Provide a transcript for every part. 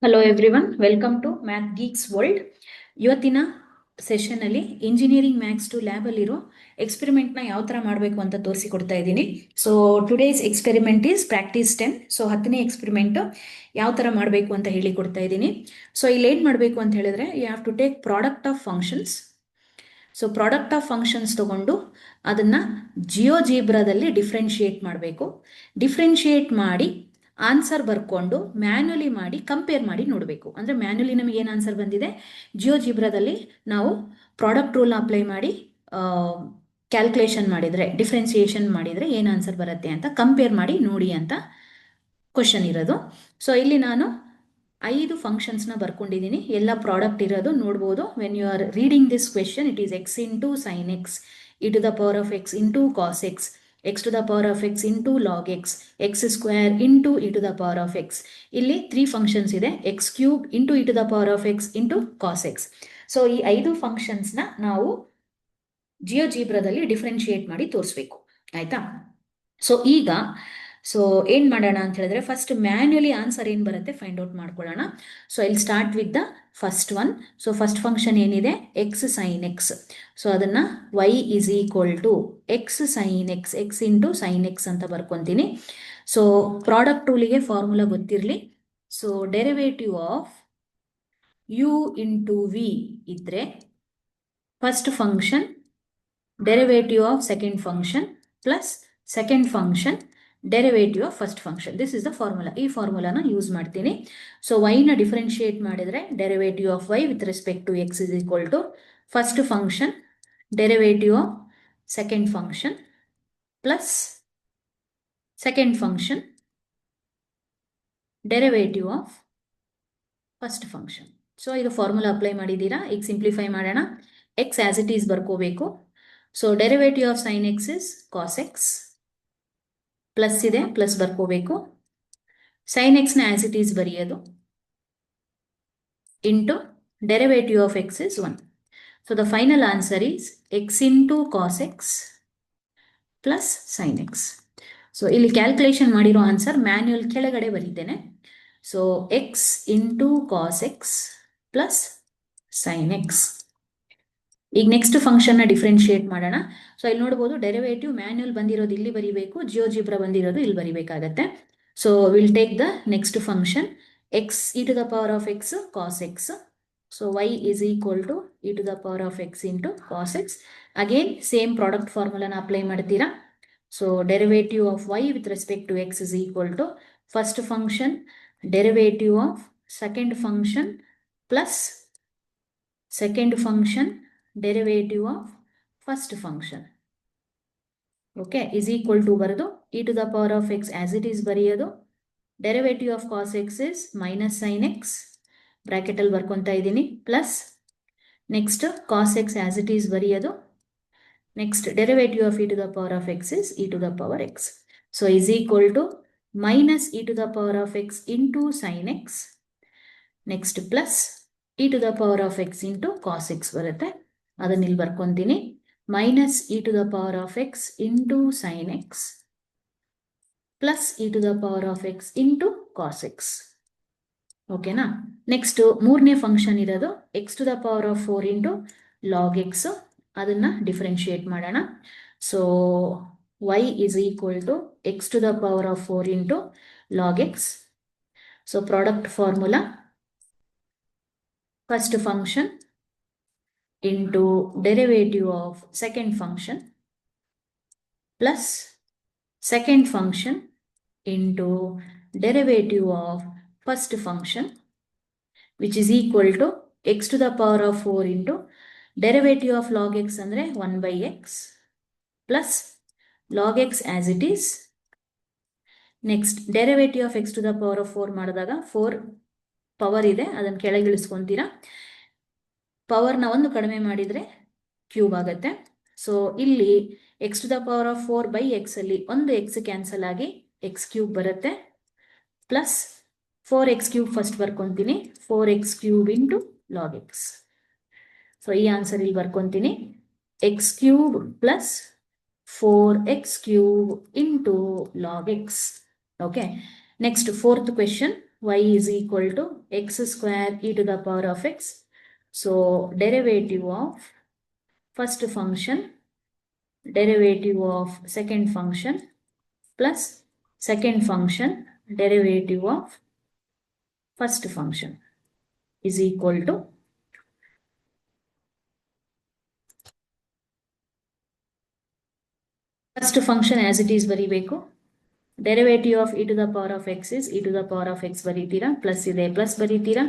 Hello everyone, welcome to math geeks world. ಇವತ್ತಿನ ಸೆಷನ್ನಲ್ಲಿ engineering maths 2 ಲ್ಯಾಬಲ್ಲಿರೋ ಎಕ್ಸ್ಪೆರಿಮೆಂಟ್ನ ಯಾವ ಥರ ಮಾಡಬೇಕು ಅಂತ ತೋರಿಸಿಕೊಡ್ತಾ ಇದ್ದೀನಿ. So today's experiment is practice 10. So 10ನೇ ಎಕ್ಸ್ಪೆರಿಮೆಂಟು ಯಾವ ಥರ ಮಾಡಬೇಕು ಅಂತ ಹೇಳಿ ಕೊಡ್ತಾ ಇದ್ದೀನಿ. ಸೊ ಇಲ್ಲಿ ಏನು ಮಾಡಬೇಕು ಅಂತ ಹೇಳಿದ್ರೆ, you have to take product of functions. So product of functions ತಗೊಂಡು ಅದನ್ನು ಜಿಯೋಜಿಬ್ರಾದಲ್ಲಿ ಡಿಫ್ರೆನ್ಶಿಯೇಟ್ ಮಾಡಬೇಕು. ಡಿಫ್ರೆನ್ಶಿಯೇಟ್ ಮಾಡಿ ಆನ್ಸರ್ ಬರ್ಕೊಂಡು ಮ್ಯಾನ್ಯುಲಿ ಮಾಡಿ ಕಂಪೇರ್ ಮಾಡಿ ನೋಡಬೇಕು. ಅಂದರೆ ಮ್ಯಾನ್ಯುಲಿ ನಮಗೆ ಏನು ಆನ್ಸರ್ ಬಂದಿದೆ, ಜಿಯೋಜಿಬ್ರಾದಲ್ಲಿ ನಾವು ಪ್ರಾಡಕ್ಟ್ ರೂಲ್ನ ಅಪ್ಲೈ ಮಾಡಿ ಕ್ಯಾಲ್ಕುಲೇಷನ್ ಮಾಡಿದರೆ, ಡಿಫ್ರೆನ್ಸಿಯೇಷನ್ ಮಾಡಿದರೆ ಏನು ಆನ್ಸರ್ ಬರುತ್ತೆ ಅಂತ ಕಂಪೇರ್ ಮಾಡಿ ನೋಡಿ ಅಂತ ಕ್ವಶನ್ ಇರೋದು. ಸೊ ಇಲ್ಲಿ ನಾನು 5 ಫಂಕ್ಷನ್ಸ್ನ ಬರ್ಕೊಂಡಿದ್ದೀನಿ. ಎಲ್ಲ ಪ್ರಾಡಕ್ಟ್ ಇರೋದು ನೋಡ್ಬೋದು. When you are reading this question, it is x into sine x, e to the power of x into cos x, x to the power of x into log x, x square into e to the power of x. ಇಲ್ಲಿ 3 functions ಇದೆ, x cube into e to the power of x into cos x. So ಈ 5 ಫಂಕ್ಷನ್ಸ್ನ ನಾವು ಜಿಯೋಜಿಬ್ರಾದಲ್ಲಿ differentiate ಮಾಡಿ ತೋರಿಸ್ಬೇಕು, ಆಯ್ತಾ? So ಈಗ ಏನು ಮಾಡೋಣ ಅಂತ ಹೇಳಿದ್ರೆ, ಫಸ್ಟ್ ಮ್ಯಾನ್ಯುಲಿ ಆನ್ಸರ್ ಏನು ಬರುತ್ತೆ ಫೈಂಡ್ ಔಟ್ ಮಾಡ್ಕೊಳ್ಳೋಣ. ಸೊ ಇಲ್ಲಿ start with the first one. So first function ಏನಿದೆ, ಎಕ್ಸ್ ಸೈನ್ ಎಕ್ಸ್. ಸೊ ಅದನ್ನು y is equal to x sine x, x into sine x ಅಂತ ಬರ್ಕೊತೀನಿ. ಸೊ ಪ್ರಾಡಕ್ಟ್ ರೂಲಿಗೆ formula ಗೊತ್ತಿರಲಿ. So derivative of u into v ಇದ್ರೆ first function derivative of second function plus second function derivative of first function. This is the formula. ಈ ಫಾರ್ಮುಲಾನ use ಮಾಡ್ತೀನಿ. So ವೈನ differentiate ಮಾಡಿದರೆ derivative of y with respect to x is equal to first function derivative of second function plus second function derivative of first function. So ಇದು formula apply ಮಾಡಿದ್ದೀರಾ. ಈಗ simplify ಮಾಡೋಣ. X as it is ಬರ್ಕೋಬೇಕು. So derivative of sine x is cos x, plus ಇದೆ, plus ಬರ್ಕೋಬೇಕು. Sine ಎಕ್ಸ್ನ as it is ಬರೆಯೋದು into derivative of x is 1. So the final answer is x into cos x plus sine x. So ಇಲ್ಲಿ calculation ಮಾಡಿರೋ answer manual ಕೆಳಗಡೆ ಬರೀತೇನೆ. So x into cos x plus sine x. ಈಗ next ಫಂಕ್ಷನ್ನ differentiate ಮಾಡೋಣ. So ಇಲ್ಲಿ ನೋಡ್ಬೋದು, derivative manual ಬಂದಿರೋದು ಇಲ್ಲಿ ಬರೀಬೇಕು, ಜಿಯೋಜಿಬ್ರಾ ಬಂದಿರೋದು ಇಲ್ಲಿ ಬರೀಬೇಕಾಗತ್ತೆ. So will take the next function x e to the power of x cos x. So y is equal to e to the power of x into cos x. Again same product ಫಾರ್ಮುಲಾನ apply ಮಾಡ್ತೀರಾ. So derivative of y with respect to x is equal to first function derivative of second function plus second function derivative of first function. Okay, is equal to ಬರೆದು E to the power of x as it is ಬರೆಯೋದು. Derivative of cos x is minus sine x, ಬ್ರಾಕೆಟಲ್ಲಿ ಬರ್ಕೊತಾ ಇದ್ದೀನಿ, plus next cos x as it is ಬರೆಯೋದು. Next derivative of e to the power of x is e to the power x. So is equal to minus e to the power of x into sine x, next plus e to the power of x into cos x ಬರುತ್ತೆ. ಅದನ್ನ ಇಲ್ಲಿ ಬರ್ಕೊಂತೀನಿ, minus e to the power of x into sine x plus e to the power of x into cos x. ಓಕೆನಾ? Next ಮೂರನೇ function ಇರೋದು x to the power of 4 into log x. ಅದನ್ನ differentiate ಮಾಡೋಣ. So y is equal to x to the power of 4 into log x. So product formula first function into derivative of second function plus second function into derivative of first function, which is equal to x to the power of 4 into derivative of log x andre 1 by x plus log x as it is. Next derivative of x to the power of 4 ಮಾಡಿದಾಗ 4 power ಇದೆ, ಅದನ್ನು ಕೆಳಗೆ ಇಳಿಸ್ಕೊಂತೀರಾ. ಪವರ್ನ ಒಂದು ಕಡಿಮೆ ಮಾಡಿದರೆ cube ಆಗುತ್ತೆ. So ಇಲ್ಲಿ x to the power of 4 by x ಅಲ್ಲಿ ಒಂದು ಎಕ್ಸ್ ಕ್ಯಾನ್ಸಲ್ ಆಗಿ ಎಕ್ಸ್ ಕ್ಯೂಬ್ ಬರುತ್ತೆ, ಪ್ಲಸ್ 4x ಕ್ಯೂಬ್ ಫಸ್ಟ್ ಬರ್ಕೊತೀನಿ, 4x cube into log x. So ಈ ಆನ್ಸರ್ ಇಲ್ಲಿ ಬರ್ಕೊತೀನಿ, x cube plus 4x cube into log x. Okay, next fourth question. y is equal to x square e to the power of x. So derivative of first function, derivative of second function plus second function derivative of first function is equal to first function as it is ಬರಿಬೇಕು. Derivative of e to the power of x is e to the power of x ಬರೀತೀರಾ, plus ಇದೆ plus ಬರೀತೀರಾ,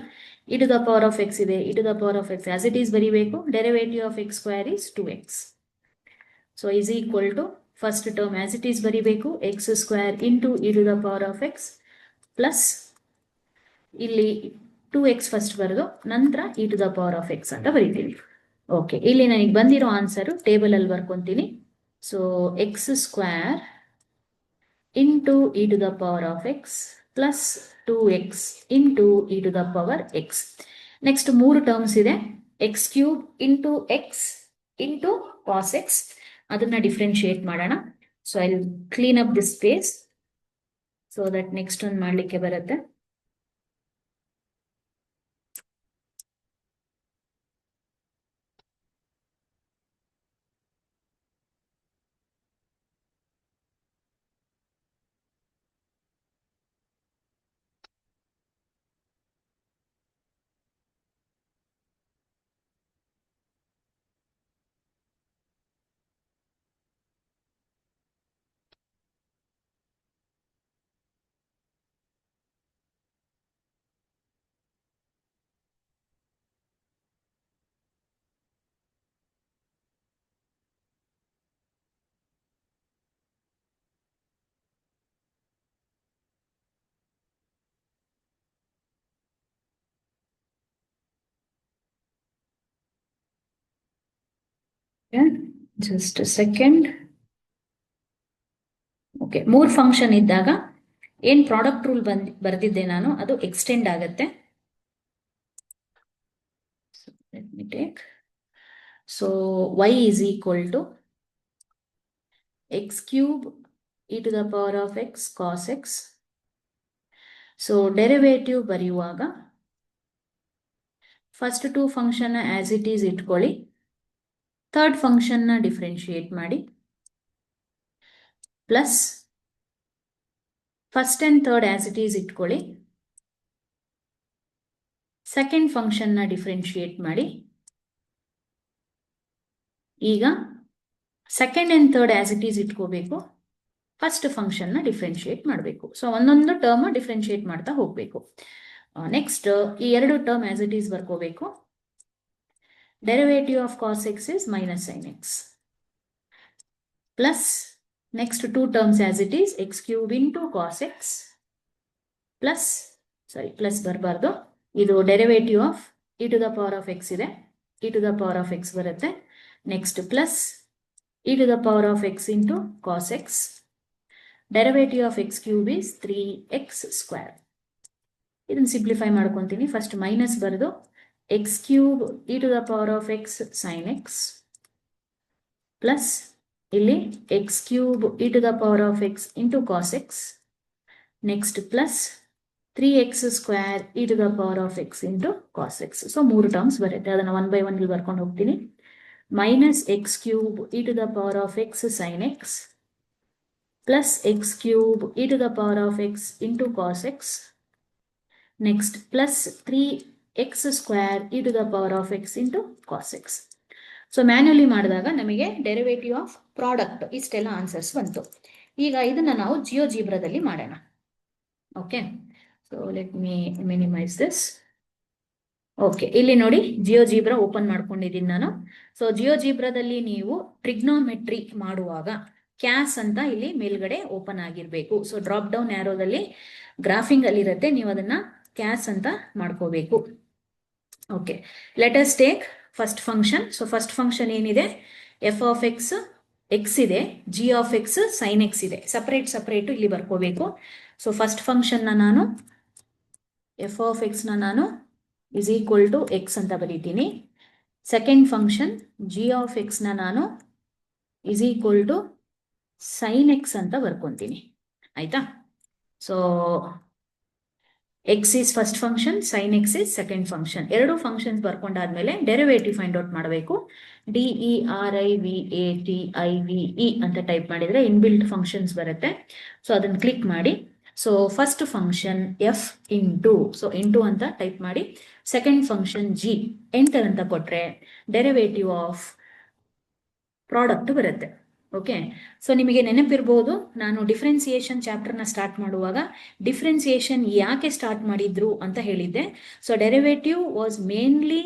e to the power of x ಇದೆ, e to the power of x as it is ಬರೀಬೇಕು. Derivative of x square is 2x. So is equal to first term as it is ಬರೀಬೇಕು, x square into e to the power of x plus ಇಲ್ಲಿ 2x first ಬರೆದು ನಂತರ e to the power of x ಅಂತ ಬರೀತೀವಿ. Okay, ಇಲ್ಲಿ ನನಗೆ ಬಂದಿರೋ answer table ಅಲ್ಲಿ ಬರ್ಕೊಂತೀನಿ. So x square into e to the power of x plus 2x into e to the power x. Next ಮೂರು ಟರ್ಮ್ಸ್ ಇದೆ, x cube into x into cos x. ಅದನ್ನ differentiate ಮಾಡೋಣ. So I will clean up this space so that next ಒಂದು ಮಾಡಲಿಕ್ಕೆ ಬರುತ್ತೆ. Just second. Okay, ಮೂರು function ಇದ್ದಾಗ ಏನ್ ಪ್ರಾಡಕ್ಟ್ ರೂಲ್ ಬರ್ದಿದ್ದೆ ನಾನು ಅದು ಎಕ್ಸ್ಟೆಂಡ್ ಆಗುತ್ತೆ. Let me take. So y is equal to x cube e to the power of x cos x. So derivative ಬರೆಯುವಾಗ first two function as it is ಇಟ್ಕೊಳ್ಳಿ, third function ನ differentiate ಮಾಡಿ, plus first and third as it is ಇಟ್ಕೊಳ್ಳಿ, second function ನ differentiate ಮಾಡಿ. ಈಗ second and third as it is ಇಟ್ಕೋಬೇಕು, first function ನ ಡಿಫ್ರೆನ್ಶಿಯೇಟ್ ಮಾಡಬೇಕು. ಸೊ ಒಂದೊಂದು ಟರ್ಮ್ ಡಿಫ್ರೆನ್ಶಿಯೇಟ್ ಮಾಡ್ತಾ ಹೋಗ್ಬೇಕು. ನೆಕ್ಸ್ಟ್ ಈ ಎರಡು ಟರ್ಮ್ ಆಸ್ ಇಟ್ ಈಸ್ ಬರ್ಕೋಬೇಕು. Derivative of cos x is minus sine x plus next two terms as it is x cube into cos x plus, sorry plus ಬರಬಾರ್ದು, ಇದು derivative of e to the power of x ಇದೆ, e to the power of x ಬರುತ್ತೆ. Next plus e to the power of x into cos x. Derivative of x cube is 3x square. ಇದನ್ನು simplify ಮಾಡ್ಕೊತೀನಿ. First minus ಬರೆದು x cube e to the power of x sine x plus ಇಲ್ಲಿ x cube e to the power of x into cos x. Next plus 3x square e to the power of x into cos x. So ಮೂರು terms ಬರುತ್ತೆ, ಅದನ್ನು one by one ಇಲ್ಲಿ ಬರ್ಕೊಂಡು ಹೋಗ್ತೀನಿ. Minus x cube e to the power of x sine x plus x cube e to the power of x into cos x. Next plus 3x square e to the power of x into cos x. So manually ಮಾಡಿದಾಗ ನಮಗೆ derivative of product ಇಷ್ಟೆಲ್ಲ answers ಬಂತು. ಈಗ ಇದನ್ನ ನಾವು ಜಿಯೋಜಿಬ್ರಾದಲ್ಲಿ ಮಾಡೋಣ. Okay, so let me minimise this. Okay, ಇಲ್ಲಿ ನೋಡಿ ಜಿಯೋಜಿಬ್ರಾ ಓಪನ್ ಮಾಡ್ಕೊಂಡಿದ್ದೀನಿ ನಾನು. ಸೊ ಜಿಯೋಜಿಬ್ರಾದಲ್ಲಿ ನೀವು ಟ್ರಿಗ್ನೋಮೆಟ್ರಿ ಮಾಡುವಾಗ ಕ್ಯಾಸ್ ಅಂತ ಇಲ್ಲಿ ಮೇಲ್ಗಡೆ ಓಪನ್ ಆಗಿರ್ಬೇಕು. ಸೊ ಡ್ರಾಪ್ ಡೌನ್ ಆರೋದಲ್ಲಿ ಗ್ರಾಫಿಂಗ್ ಅಲ್ಲಿ ಇರುತ್ತೆ, ನೀವು ಅದನ್ನ ಕ್ಯಾಸ್ ಅಂತ ಮಾಡ್ಕೋಬೇಕು. Okay, let us take first function. So first function ಏನಿದೆ, ಎಫ್ ಆಫ್ ಎಕ್ಸ್ ಎಕ್ಸ್ ಇದೆ, g of x sine x ಇದೆ. ಸಪರೇಟ್ ಇಲ್ಲಿ ಬರ್ಕೋಬೇಕು. ಸೊ ಫಸ್ಟ್ ಫಂಕ್ಷನ್ ನಾನು ಎಫ್ ಆಫ್ ಎಕ್ಸ್ ನಾನು ಇಸ್ ಈಕ್ವಲ್ ಟು ಎಕ್ಸ್ ಅಂತ ಬರೀತೀನಿ. Second function g of x ನಾನು is equal to sine x ಅಂತ ಬರ್ಕೊಂತೀನಿ. ಆಯ್ತಾ? So X is first function, sine x is second function. ಎರಡು ಫಂಕ್ಷನ್ಸ್ ಬರ್ಕೊಂಡಾದ್ಮೇಲೆ ಡೆರಿವೇಟಿವ್ ಫೈಂಡ್ ಔಟ್ ಮಾಡಬೇಕು. DERIVATIVE ಅಂತ ಟೈಪ್ ಮಾಡಿದ್ರೆ ಇನ್ಬಿಲ್ಟ್ ಫಂಕ್ಷನ್ಸ್ ಬರುತ್ತೆ. ಸೊ ಅದನ್ನು ಕ್ಲಿಕ್ ಮಾಡಿ. So first function f into, so into ಅಂತ ಟೈಪ್ ಮಾಡಿ. ಸೆಕೆಂಡ್ ಫಂಕ್ಷನ್ ಜಿ, ಎಂಟರ್ ಅಂತ ಕೊಟ್ರೆ ಡೆರಿವೇಟಿವ್ ಆಫ್ ಪ್ರಾಡಕ್ಟ್ ಬರುತ್ತೆ. ಓಕೆ, ಸೊ ನಿಮಗೆ ನೆನಪಿರ್ಬೋದು, ನಾನು ಡಿಫ್ರೆನ್ಸಿಯೇಷನ್ ಚಾಪ್ಟರ್ನ ಸ್ಟಾರ್ಟ್ ಮಾಡುವಾಗ ಡಿಫ್ರೆನ್ಸಿಯೇಷನ್ ಯಾಕೆ ಸ್ಟಾರ್ಟ್ ಮಾಡಿದ್ರು ಅಂತ ಹೇಳಿದ್ದೆ. So derivative was mainly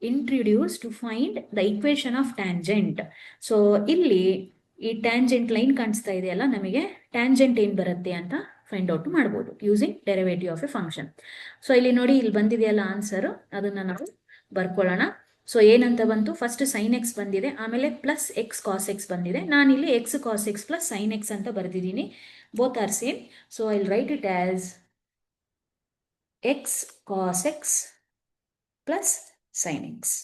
introduce to find the equation of tangent. So ಇಲ್ಲಿ ಈ ಟ್ಯಾಂಜೆಂಟ್ ಲೈನ್ ಕಾಣಿಸ್ತಾ ಇದೆಯಲ್ಲ, ನಮಗೆ ಟ್ಯಾಂಜೆಂಟ್ ಏನು ಬರುತ್ತೆ ಅಂತ ಫೈಂಡ್ ಔಟ್ ಮಾಡ್ಬೋದು using derivative of A function. So ಇಲ್ಲಿ ನೋಡಿ, ಇಲ್ಲಿ ಬಂದಿದೆಯಲ್ಲ ಆನ್ಸರ್, ಅದನ್ನ ನಾವು ಬರ್ಕೊಳ್ಳೋಣ. ಸೊ ಏನಂತ ಬಂತು, ಫಸ್ಟ್ ಸೈನ್ ಎಕ್ಸ್ ಬಂದಿದೆ, ಆಮೇಲೆ ಪ್ಲಸ್ ಎಕ್ಸ್ ಕಾಸ್ ಎಕ್ಸ್ ಬಂದಿದೆ. ನಾನಿಲ್ಲಿ x cos x plus sine x ಅಂತ ಬರೆದಿದ್ದೀನಿ. Both are same. So I write it as x cos x plus sine x.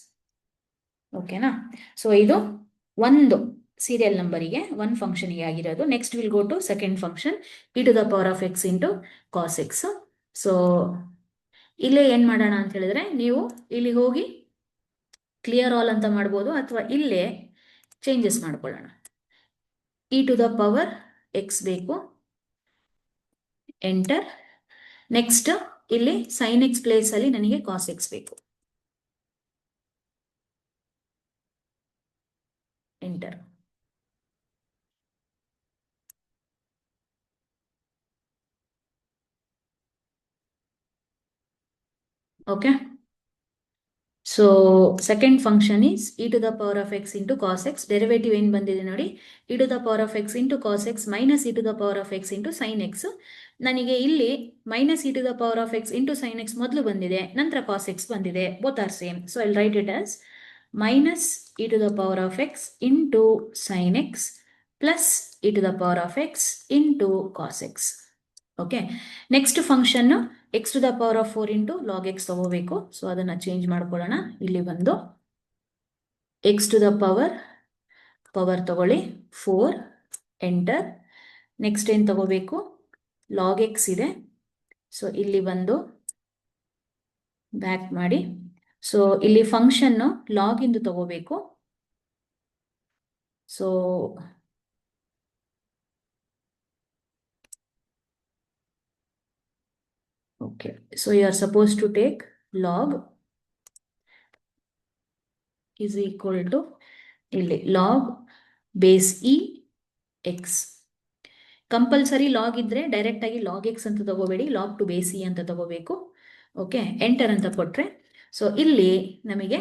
ಓಕೆನಾ? ಸೊ ಇದು ಒಂದು ಸೀರಿಯಲ್ ನಂಬರಿಗೆ, ಒಂದು ಫಂಕ್ಷನ್ಗೆ ಆಗಿರೋದು. Next will go to second function, e to the power of x into cos x. So ಇಲ್ಲೇ ಏನು ಮಾಡೋಣ ಅಂತ ಹೇಳಿದ್ರೆ, ನೀವು ಇಲ್ಲಿ ಹೋಗಿ ಕ್ಲಿಯರ್ ಆಲ್ ಅಂತ ಮಾಡ್ಬೋದು, ಅಥವಾ ಇಲ್ಲೇ ಚೇಂಜಸ್ ಮಾಡ್ಕೊಳ್ಳೋಣ. E to the power x ಬೇಕು, ಎಂಟರ್. ನೆಕ್ಸ್ಟ್ ಇಲ್ಲಿ ಸೈನ್ ಎಕ್ಸ್ ಪ್ಲೇಸ್ ಅಲ್ಲಿ ನನಗೆ ಕಾಸ್ ಎಕ್ಸ್ ಬೇಕು, enter. Okay, so second function is e to the power of x into cos x. Derivative ಏನು ಬಂದಿದೆ ನೋಡಿ, e to the power of x into cos x minus e to the power of x into sine x. ನನಗೆ ಇಲ್ಲಿ minus e to the power of x into sine X ಮೊದಲು ಬಂದಿದೆ, ನಂತರ cos x ಬಂದಿದೆ. Both are same. So I write it as minus e to the power of x into sine x plus e to the power of x into cos x. Okay, next function x to the power of 4 into log x ತಗೋಬೇಕು. So ಅದನ್ನ change ಮಾಡ್ಕೊಳ್ಳೋಣ. ಇಲ್ಲಿ ಬಂದು X to the power ತಗೊಳ್ಳಿ 4, enter. Next ಏನು ತಗೋಬೇಕು, log X ಇದೆ. So ಇಲ್ಲಿ ಬಂದು ಬ್ಯಾಕ್ ಮಾಡಿ. ಸೊ ಇಲ್ಲಿ ಫಂಕ್ಷನ್ ಲಾಗ್ ಇಂದು ತಗೋಬೇಕು. So okay, so you are supposed to take log is equal to ಇಲ್ಲಿ log base e x. Compulsory log ಇದ್ರೆ ಡೈರೆಕ್ಟ್ ಆಗಿ ಲಾಗ್ ಎಕ್ಸ್ ಅಂತ ತಗೋಬೇಡಿ, ಲಾಗ್ ಟು ಬೇಸ್ ಇ ಅಂತ ತಗೋಬೇಕು. ಓಕೆ, ಎಂಟರ್ ಅಂತ ಕೊಟ್ರೆ ಸೊ ಇಲ್ಲಿ ನಮಗೆ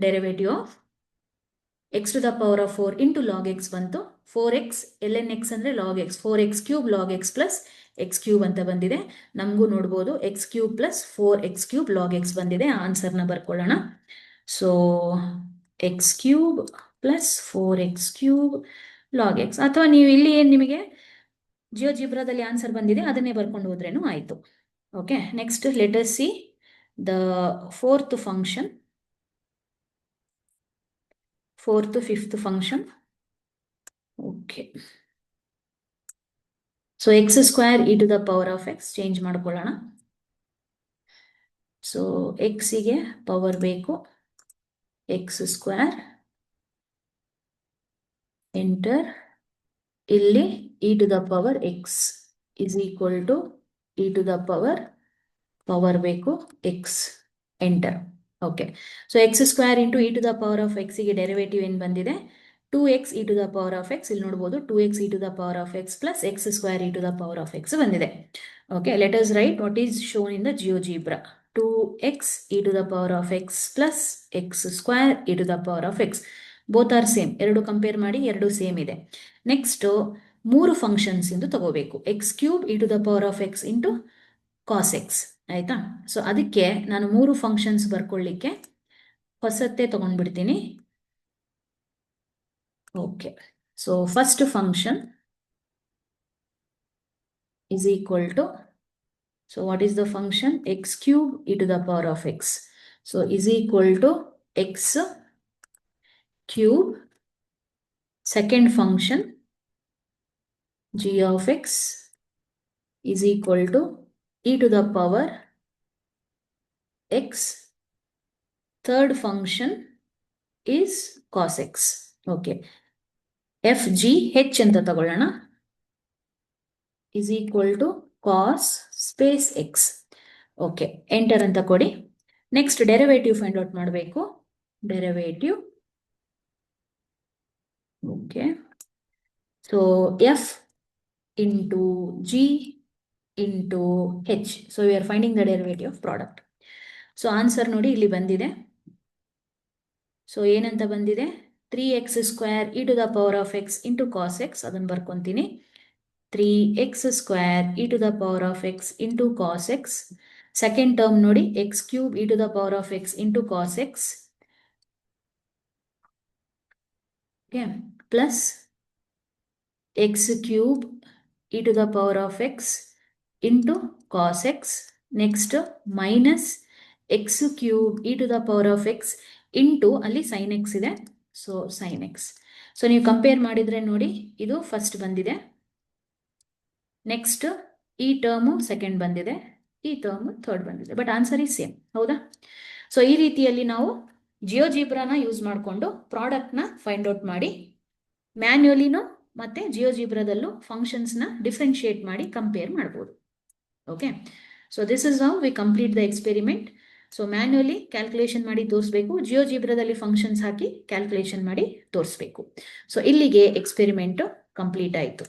derivative of x to the power of 4 into log x ಬಂತು. 4x ln x ಅಂದ್ರೆ log x, 4x cube log x plus x cube ಅಂತ ಬಂದಿದೆ. ನಮಗೂ ನೋಡ್ಬೋದು x cube plus 4x cube log x ಬಂದಿದೆ. ಆನ್ಸರ್ನ ಬರ್ಕೊಳ್ಳೋಣ. So x cube plus 4x cube log X, ಅಥವಾ ನೀವು ಇಲ್ಲಿ ಏನು ನಿಮಗೆ ಜಿಯೋಜಿಬ್ರಾದಲ್ಲಿ ಆನ್ಸರ್ ಬಂದಿದೆ ಅದನ್ನೇ ಬರ್ಕೊಂಡು ಹೋದ್ರೇನು ಆಯಿತು. Okay, next let us see the fourth function, fourth fifth function. Okay, so x square e to the power of x change ಮಾಡ್ಕೊಳ್ಳೋಣ. ಸೊ ಎಕ್ಸಿಗೆ ಪವರ್ ಬೇಕು, ಎಕ್ಸ್ ಸ್ಕ್ವೇರ್, ಎಂಟರ್. ಇಲ್ಲಿ e to the power x is equal to e to the power ಬೇಕು x, enter. Okay, so x square into e to the power of ಎಕ್ಸಿಗೆ derivative ಏನು ಬಂದಿದೆ, 2x e to the power of x. ಇಲ್ಲಿ ನೋಡ್ಬೋದು 2x e to the power of x plus x square e to the power of x ಬಂದಿದೆ. Okay, let us write what is shown in the GeoGebra. 2x e to the power of x plus x square e to the power of x. Both are same. ಎರಡು compare ಮಾಡಿ, ಎರಡು same ಇದೆ. Next 3 functions ಇಂದು ತಗೋಬೇಕು. X cube e to the power of x into cos X, ಆಯ್ತಾ? So ಅದಕ್ಕೆ ನಾನು 3 functions ಬರ್ಕೊಳ್ಳಿಕ್ಕೆ ಹೊಸತ್ತೆ ತಗೊಂಡ್ಬಿಡ್ತೀನಿ. Okay, so first function is equal to, so what is the function, x cube e to the power of x. So is equal to x cube. Second function g of x is equal to e to the power x, third function is cos x. Okay, f g h ಅಂತ ತಗೊಳ್ಳೋಣ, is equal to cos space x. Okay, enter ಅಂತ ಕೊಡಿ. Next derivative find out ಮಾಡಬೇಕು. Derivative, okay, so f into g into h. So we are finding the derivative of product. So answer ನೋಡಿ ಇಲ್ಲಿ ಬಂದಿದೆ. So ಏನಂತ ಬಂದಿದೆ, 3x² e to the power of x into cos x. ಅದನ್ನು ಬರ್ಕೊಂತೀನಿ, 3x² e to the power of x into cos x. Second term ನೋಡಿ, x³ e to the power of x into cos x, okay, plus x³ e to the power of x into cos x. Next minus x³ e to the power of x into ಅಲ್ಲಿ sine x ಇದೆ, so sine x. So ನೀವು compare ಮಾಡಿದ್ರೆ ನೋಡಿ, ಇದು first ಬಂದಿದೆ, next ಈ term second ಬಂದಿದೆ, ಈ ಟರ್ಮ್ ಥರ್ಡ್ ಬಂದಿದೆ, ಬಟ್ ಆನ್ಸರ್ ಈಸ್ ಸೇಮ್. ಹೌದಾ? ಸೊ ಈ ರೀತಿಯಲ್ಲಿ ನಾವು ಜಿಯೋಜಿಬ್ರಾನ ಯೂಸ್ ಮಾಡಿಕೊಂಡು ಪ್ರಾಡಕ್ಟ್ನ ಫೈಂಡ್ ಔಟ್ ಮಾಡಿ, ಮ್ಯಾನ್ಯುಯಲಿನೂ ಮತ್ತೆ ಜಿಯೋಜಿಬ್ರಾದಲ್ಲೂ ಫಂಕ್ಷನ್ಸ್ನ ಡಿಫ್ರೆನ್ಶಿಯೇಟ್ ಮಾಡಿ ಕಂಪೇರ್ ಮಾಡ್ಬೋದು. Okay, so this is how we complete the experiment. So manually calculation ಮಾಡಿ ತೋರಿಸ್ಬೇಕು, ಜಿಯೋಜಿಬ್ರಾದಲ್ಲಿ ಫಂಕ್ಷನ್ಸ್ ಹಾಕಿ ಕ್ಯಾಲ್ಕುಲೇಷನ್ ಮಾಡಿ ತೋರಿಸ್ಬೇಕು. ಸೊ ಇಲ್ಲಿಗೆ ಎಕ್ಸ್ಪೆರಿಮೆಂಟ್ ಕಂಪ್ಲೀಟ್ ಆಯಿತು.